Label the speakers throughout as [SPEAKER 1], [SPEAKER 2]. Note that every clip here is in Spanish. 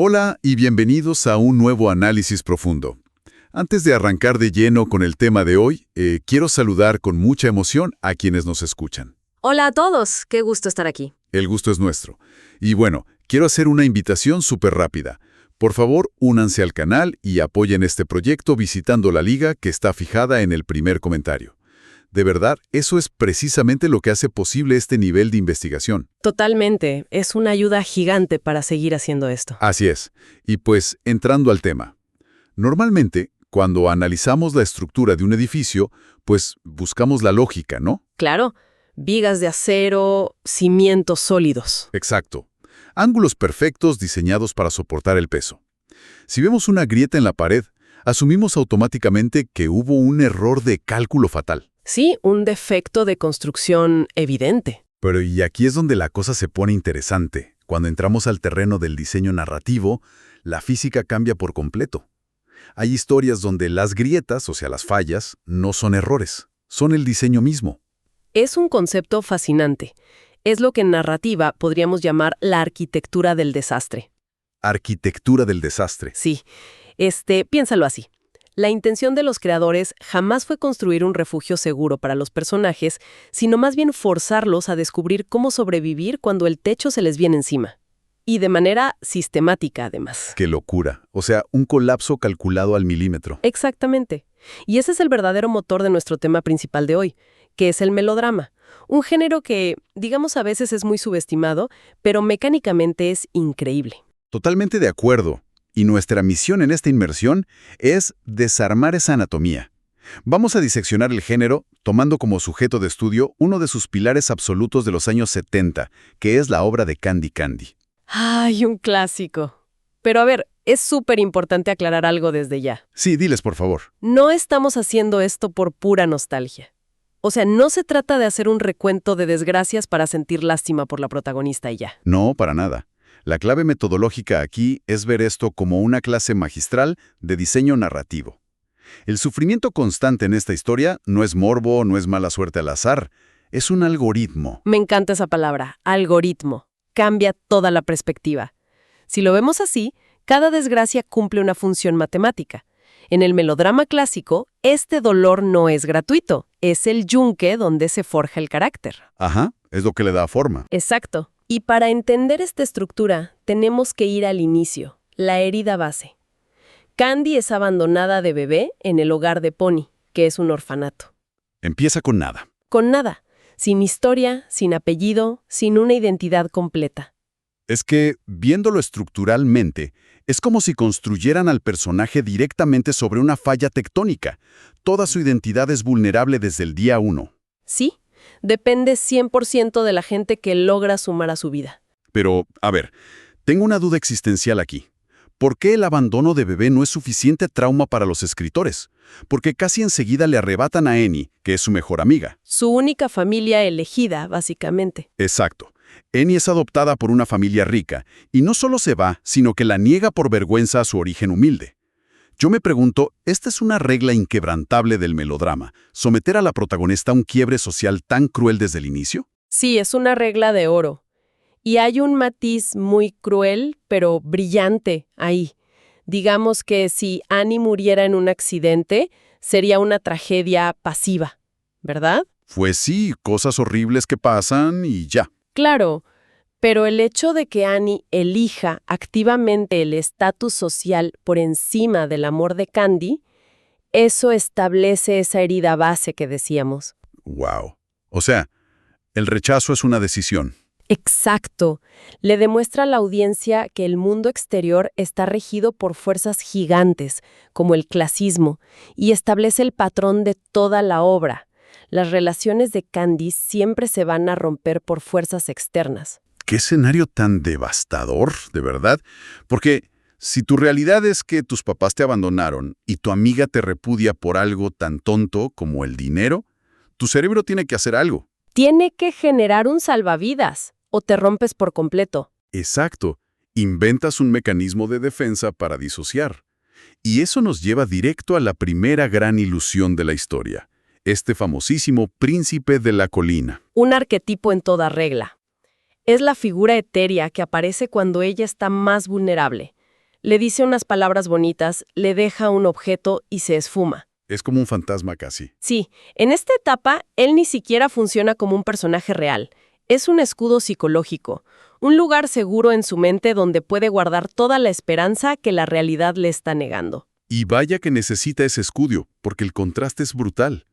[SPEAKER 1] Hola y bienvenidos a un nuevo análisis profundo. Antes de arrancar de lleno con el tema de hoy, quiero saludar con mucha emoción a quienes nos escuchan.
[SPEAKER 2] Hola a todos, qué gusto estar aquí.
[SPEAKER 1] El gusto es nuestro. Y bueno, quiero hacer una invitación súper rápida. Por favor, únanse al canal y apoyen este proyecto visitando la liga que está fijada en el primer comentario. De verdad, eso es precisamente lo que hace posible este nivel de investigación.
[SPEAKER 2] Totalmente, es una ayuda gigante para seguir haciendo esto.
[SPEAKER 1] Así es. Y pues, entrando al tema. Normalmente, cuando analizamos la estructura de un edificio, pues buscamos la lógica, ¿no?
[SPEAKER 2] Claro, vigas de acero, cimientos sólidos.
[SPEAKER 1] Exacto. Ángulos perfectos diseñados para soportar el peso. Si vemos una grieta en la pared, asumimos automáticamente que hubo un error de cálculo fatal.
[SPEAKER 2] Sí, un defecto de construcción evidente.
[SPEAKER 1] Pero y aquí es donde la cosa se pone interesante. Cuando entramos al terreno del diseño narrativo, la física cambia por completo. Hay historias donde las grietas, o sea, las fallas, no son errores, son el diseño mismo.
[SPEAKER 2] Es un concepto fascinante. Es lo que en narrativa podríamos llamar la arquitectura del desastre.
[SPEAKER 1] Arquitectura del desastre.
[SPEAKER 2] Sí, piénsalo así. La intención de los creadores jamás fue construir un refugio seguro para los personajes, sino más bien forzarlos a descubrir cómo sobrevivir cuando el techo se les viene encima. Y de manera sistemática, además.
[SPEAKER 1] ¡Qué locura! O sea, un colapso calculado al milímetro.
[SPEAKER 2] Exactamente. Y ese es el verdadero motor de nuestro tema principal de hoy, que es el melodrama. Un género que, digamos, a veces es muy subestimado, pero mecánicamente es increíble.
[SPEAKER 1] Totalmente de acuerdo. Y nuestra misión en esta inmersión es desarmar esa anatomía. Vamos a diseccionar el género tomando como sujeto de estudio uno de sus pilares absolutos de los años 70, que es la obra de Candy Candy.
[SPEAKER 2] ¡Ay, un clásico! Pero a ver, es súper importante aclarar algo desde ya.
[SPEAKER 1] Sí, diles por favor.
[SPEAKER 2] No estamos haciendo esto por pura nostalgia. O sea, no se trata de hacer un recuento de desgracias para sentir lástima por la protagonista y ya.
[SPEAKER 1] No, para nada. La clave metodológica aquí es ver esto como una clase magistral de diseño narrativo. El sufrimiento constante en esta historia no es morbo, no es mala suerte al azar, es un algoritmo.
[SPEAKER 2] Me encanta esa palabra, algoritmo. Cambia toda la perspectiva. Si lo vemos así, cada desgracia cumple una función matemática. En el melodrama clásico, este dolor no es gratuito, es el yunque donde se forja el carácter.
[SPEAKER 1] Ajá, es lo que le da forma.
[SPEAKER 2] Exacto. Y para entender esta estructura, tenemos que ir al inicio, la herida base. Candy es abandonada de bebé en el hogar de Pony, que es un orfanato.
[SPEAKER 1] Empieza con nada.
[SPEAKER 2] Con nada, sin historia, sin apellido, sin una identidad completa.
[SPEAKER 1] Es que, viéndolo estructuralmente, es como si construyeran al personaje directamente sobre una falla tectónica. Toda su identidad es vulnerable desde el día 1.
[SPEAKER 2] Sí, depende 100% de la gente que logra sumar a su vida.
[SPEAKER 1] Pero, a ver, tengo una duda existencial aquí. ¿Por qué el abandono de bebé no es suficiente trauma para los escritores? Porque casi enseguida le arrebatan a Annie, que es su mejor amiga.
[SPEAKER 2] Su única familia elegida, básicamente.
[SPEAKER 1] Exacto. Annie es adoptada por una familia rica, y no solo se va, sino que la niega por vergüenza a su origen humilde. Yo me pregunto, ¿esta es una regla inquebrantable del melodrama? ¿Someter a la protagonista a un quiebre social tan cruel desde el inicio?
[SPEAKER 2] Sí, es una regla de oro. Y hay un matiz muy cruel, pero brillante ahí. Digamos que si Annie muriera en un accidente, sería una tragedia pasiva, ¿verdad?
[SPEAKER 1] Pues sí, cosas horribles que pasan y ya.
[SPEAKER 2] Claro, pero el hecho de que Annie elija activamente el estatus social por encima del amor de Candy, eso establece esa herida base que decíamos.
[SPEAKER 1] Wow. O sea, el rechazo es una decisión.
[SPEAKER 2] Exacto. Le demuestra a la audiencia que el mundo exterior está regido por fuerzas gigantes, como el clasismo, y establece el patrón de toda la obra. Las relaciones de Candy siempre se van a romper por fuerzas externas.
[SPEAKER 1] ¡Qué escenario tan devastador, de verdad! Porque si tu realidad es que tus papás te abandonaron y tu amiga te repudia por algo tan tonto como el dinero, tu cerebro tiene que hacer algo.
[SPEAKER 2] Tiene que generar un salvavidas, o te rompes por completo.
[SPEAKER 1] Exacto. Inventas un mecanismo de defensa para disociar. Y eso nos lleva directo a la primera gran ilusión de la historia. Este famosísimo príncipe de la colina.
[SPEAKER 2] Un arquetipo en toda regla. Es la figura etérea que aparece cuando ella está más vulnerable. Le dice unas palabras bonitas, le deja un objeto y se esfuma.
[SPEAKER 1] Es como un fantasma casi.
[SPEAKER 2] Sí, en esta etapa, él ni siquiera funciona como un personaje real. Es un escudo psicológico, un lugar seguro en su mente donde puede guardar toda la esperanza que la realidad le está negando.
[SPEAKER 1] Y vaya que necesita ese escudo, porque el contraste es brutal.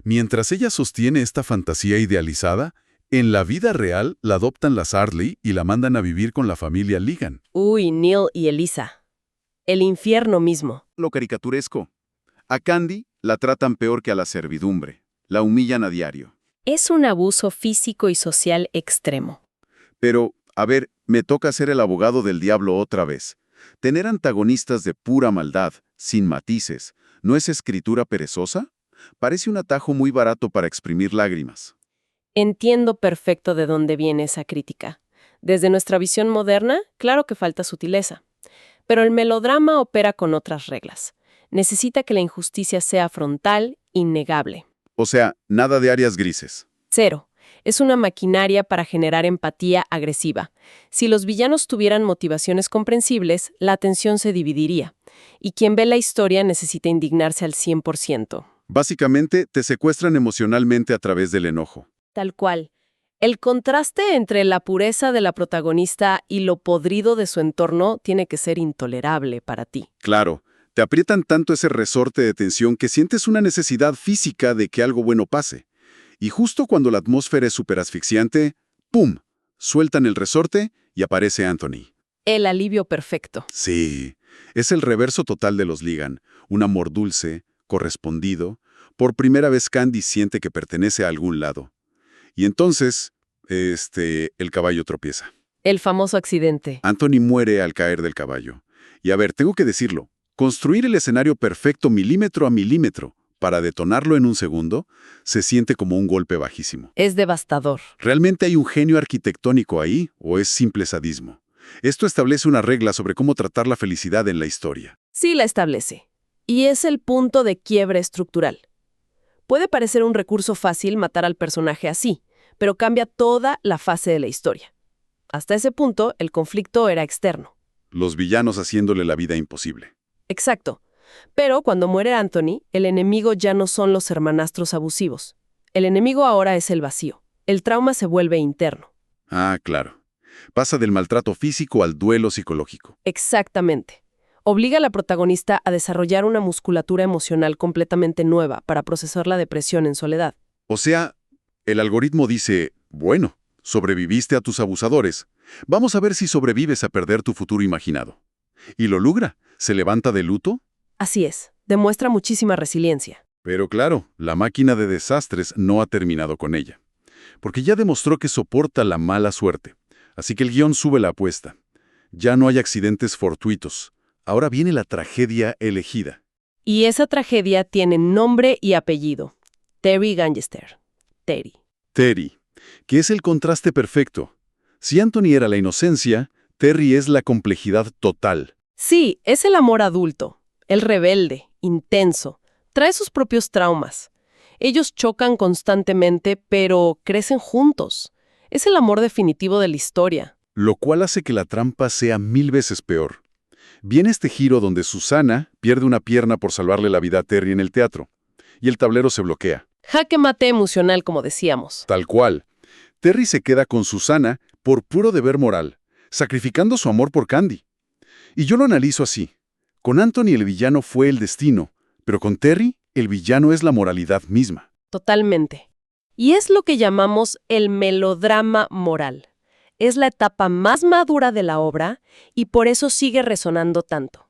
[SPEAKER 1] Mientras ella sostiene esta fantasía idealizada, en la vida real la adoptan las Ardley y la mandan a vivir con la familia Ligan.
[SPEAKER 2] Uy, Neil y Elisa. El infierno mismo.
[SPEAKER 3] Lo caricaturesco. A Candy la tratan peor que a la servidumbre. La humillan a diario.
[SPEAKER 2] Es un abuso físico y social extremo.
[SPEAKER 3] Pero, a ver, me toca ser el abogado del diablo otra vez. Tener antagonistas de pura maldad, sin matices, ¿no es escritura perezosa? Parece un atajo muy barato para exprimir lágrimas.
[SPEAKER 2] Entiendo perfecto de dónde viene esa crítica. Desde nuestra visión moderna, claro que falta sutileza. Pero el melodrama opera con otras reglas. Necesita que la injusticia sea frontal, innegable.
[SPEAKER 3] O sea, nada de áreas grises.
[SPEAKER 2] Cero. Es una maquinaria para generar empatía agresiva. Si los villanos tuvieran motivaciones comprensibles, la atención se dividiría. Y quien ve la historia necesita indignarse al 100%.
[SPEAKER 3] Básicamente, te secuestran emocionalmente a través del enojo.
[SPEAKER 2] Tal cual. El contraste entre la pureza de la protagonista y lo podrido de su entorno tiene que ser intolerable para ti.
[SPEAKER 3] Claro, te aprietan tanto ese resorte de tensión que sientes una necesidad física de que algo bueno pase. Y justo cuando la atmósfera es súper asfixiante, ¡pum!, sueltan el resorte y aparece Anthony.
[SPEAKER 2] El alivio perfecto.
[SPEAKER 3] Sí, es el reverso total de los Ligan. Un amor dulce, correspondido. Por primera vez Candy siente que pertenece a algún lado. Y entonces, el caballo tropieza.
[SPEAKER 2] El famoso accidente.
[SPEAKER 3] Anthony muere al caer del caballo. Y a ver, tengo que decirlo, construir el escenario perfecto milímetro a milímetro para detonarlo en un segundo, se siente como un golpe bajísimo.
[SPEAKER 2] Es devastador.
[SPEAKER 3] ¿Realmente hay un genio arquitectónico ahí o es simple sadismo? Esto establece una regla sobre cómo tratar la felicidad en la historia.
[SPEAKER 2] Sí la establece. Y es el punto de quiebre estructural. Puede parecer un recurso fácil matar al personaje así, pero cambia toda la fase de la historia. Hasta ese punto, el conflicto era externo.
[SPEAKER 3] Los villanos haciéndole la vida imposible.
[SPEAKER 2] Exacto. Pero cuando muere Anthony, el enemigo ya no son los hermanastros abusivos. El enemigo ahora es el vacío. El trauma se vuelve interno.
[SPEAKER 3] Ah, claro. Pasa del maltrato físico al duelo psicológico.
[SPEAKER 2] Exactamente. Obliga a la protagonista a desarrollar una musculatura emocional completamente nueva para procesar la depresión en soledad.
[SPEAKER 3] O sea, el algoritmo dice, bueno, sobreviviste a tus abusadores. Vamos a ver si sobrevives a perder tu futuro imaginado. Y lo logra. ¿Se levanta de luto?
[SPEAKER 2] Así es. Demuestra muchísima resiliencia.
[SPEAKER 3] Pero claro, la máquina de desastres no ha terminado con ella. Porque ya demostró que soporta la mala suerte. Así que el guión sube la apuesta. Ya no hay accidentes fortuitos. Ahora viene la tragedia elegida.
[SPEAKER 2] Y esa tragedia tiene nombre y apellido. Terry Gangster. Terry.
[SPEAKER 3] Terry, que es el contraste perfecto. Si Anthony era la inocencia, Terry es la complejidad total.
[SPEAKER 2] Sí, es el amor adulto. El rebelde, intenso. Trae sus propios traumas. Ellos chocan constantemente, pero crecen juntos. Es el amor definitivo de la historia.
[SPEAKER 3] Lo cual hace que la trampa sea 1000 veces peor. Viene este giro donde Susana pierde una pierna por salvarle la vida a Terry en el teatro, y el tablero se bloquea.
[SPEAKER 2] Jaque mate emocional, como decíamos.
[SPEAKER 3] Tal cual. Terry se queda con Susana por puro deber moral, sacrificando su amor por Candy. Y yo lo analizo así. Con Anthony el villano fue el destino, pero con Terry el villano es la moralidad misma.
[SPEAKER 2] Totalmente. Y es lo que llamamos el melodrama moral. Es la etapa más madura de la obra y por eso sigue resonando tanto.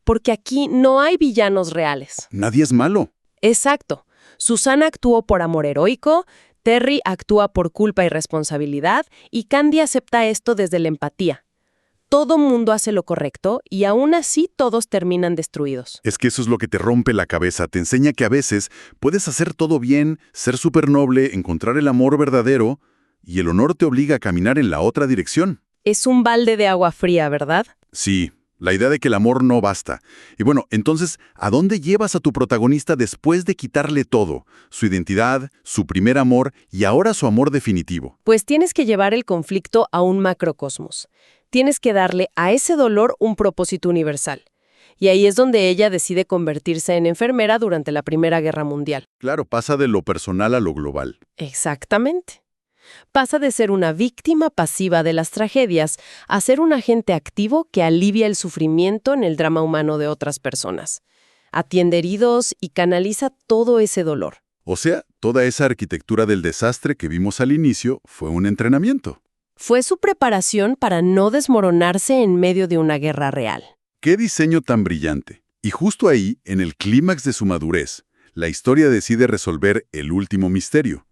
[SPEAKER 2] Porque aquí no hay villanos reales.
[SPEAKER 3] Nadie es malo.
[SPEAKER 2] Exacto. Susana actuó por amor heroico, Terry actúa por culpa y responsabilidad, y Candy acepta esto desde la empatía. Todo mundo hace lo correcto y aún así todos terminan destruidos.
[SPEAKER 3] Es que eso es lo que te rompe la cabeza. Te enseña que a veces puedes hacer todo bien, ser súper noble, encontrar el amor verdadero, y el honor te obliga a caminar en la otra dirección.
[SPEAKER 2] Es un balde de agua fría, ¿verdad?
[SPEAKER 3] Sí, La idea de que el amor no basta. Y bueno, entonces, ¿a dónde llevas a tu protagonista después de quitarle todo? Su identidad, su primer amor y ahora su amor definitivo.
[SPEAKER 2] Pues tienes que llevar el conflicto a un macrocosmos. Tienes que darle a ese dolor un propósito universal. Y ahí es donde ella decide convertirse en enfermera durante la Primera Guerra Mundial.
[SPEAKER 3] Claro, pasa de lo personal a lo global.
[SPEAKER 2] Exactamente. Pasa de ser una víctima pasiva de las tragedias a ser un agente activo que alivia el sufrimiento en el drama humano de otras personas. Atiende heridos y canaliza todo ese dolor.
[SPEAKER 3] O sea, toda esa arquitectura del desastre que vimos al inicio fue un entrenamiento.
[SPEAKER 2] Fue su preparación para no desmoronarse en medio de una guerra real.
[SPEAKER 3] ¡Qué diseño tan brillante! Y justo ahí, en el clímax de su madurez, la historia decide resolver el último misterio.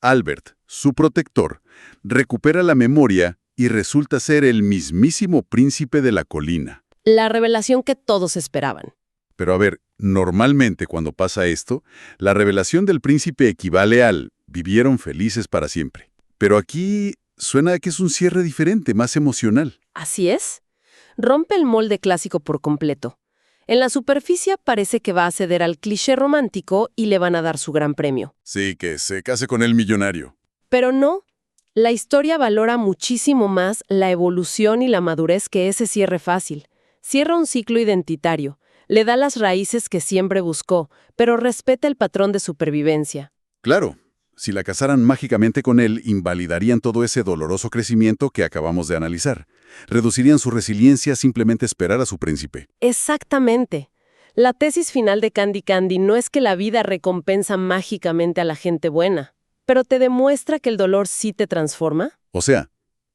[SPEAKER 3] Albert, su protector, recupera la memoria y resulta ser el mismísimo príncipe de la colina.
[SPEAKER 2] La revelación que todos esperaban.
[SPEAKER 3] Pero a ver, normalmente cuando pasa esto, la revelación del príncipe equivale al vivieron felices para siempre. Pero aquí suena a que es un cierre diferente, más emocional.
[SPEAKER 2] Así es. Rompe el molde clásico por completo. En la superficie parece que va a ceder al cliché romántico y le van a dar su gran premio.
[SPEAKER 3] Sí, que se case con el millonario.
[SPEAKER 2] Pero no. La historia valora muchísimo más la evolución y la madurez que ese cierre fácil. Cierra un ciclo identitario, le da las raíces que siempre buscó, pero respeta el patrón de supervivencia.
[SPEAKER 3] Claro, si la casaran mágicamente con él, invalidarían todo ese doloroso crecimiento que acabamos de analizar. Reducirían su resiliencia a simplemente esperar a su príncipe.
[SPEAKER 2] Exactamente. La tesis final de Candy Candy no es que la vida recompensa mágicamente a la gente buena, pero te demuestra que el dolor sí te transforma.
[SPEAKER 3] O sea,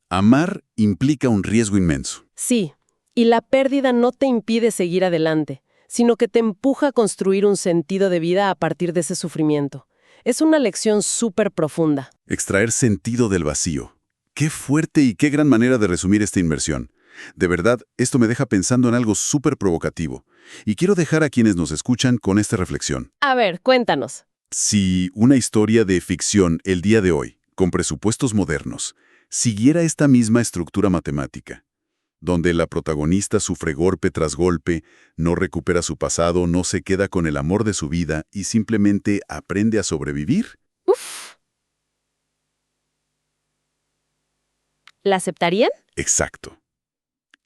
[SPEAKER 3] amar implica un riesgo inmenso.
[SPEAKER 2] Sí, y la pérdida no te impide seguir adelante, sino que te empuja a construir un sentido de vida a partir de ese sufrimiento. Es una lección súper profunda.
[SPEAKER 3] Extraer sentido del vacío. Qué fuerte y qué gran manera de resumir esta inmersión. De verdad, esto me deja pensando en algo súper provocativo. Y quiero dejar a quienes nos escuchan con esta reflexión.
[SPEAKER 2] A ver, cuéntanos.
[SPEAKER 3] Si una historia de ficción el día de hoy, con presupuestos modernos, siguiera esta misma estructura matemática, donde la protagonista sufre golpe tras golpe, no recupera su pasado, no se queda con el amor de su vida y simplemente aprende a sobrevivir.
[SPEAKER 2] Uf. ¿La aceptarían?
[SPEAKER 3] Exacto.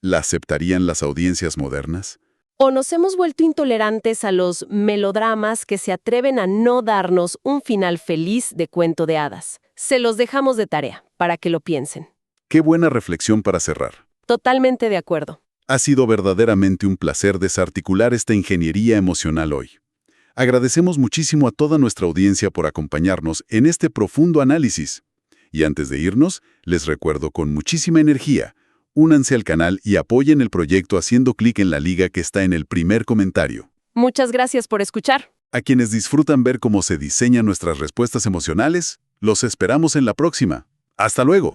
[SPEAKER 3] ¿La aceptarían las audiencias modernas?
[SPEAKER 2] ¿O nos hemos vuelto intolerantes a los melodramas que se atreven a no darnos un final feliz de cuento de hadas? Se los dejamos de tarea, para que lo piensen.
[SPEAKER 3] Qué buena reflexión para cerrar.
[SPEAKER 2] Totalmente de acuerdo.
[SPEAKER 3] Ha sido verdaderamente un placer desarticular esta ingeniería emocional hoy. Agradecemos muchísimo a toda nuestra audiencia por acompañarnos en este profundo análisis. Y antes de irnos, les recuerdo con muchísima energía, únanse al canal y apoyen el proyecto haciendo clic en la liga que está en el primer comentario.
[SPEAKER 2] Muchas gracias por escuchar.
[SPEAKER 3] A quienes disfrutan ver cómo se diseñan nuestras respuestas emocionales, los esperamos en la próxima. ¡Hasta luego!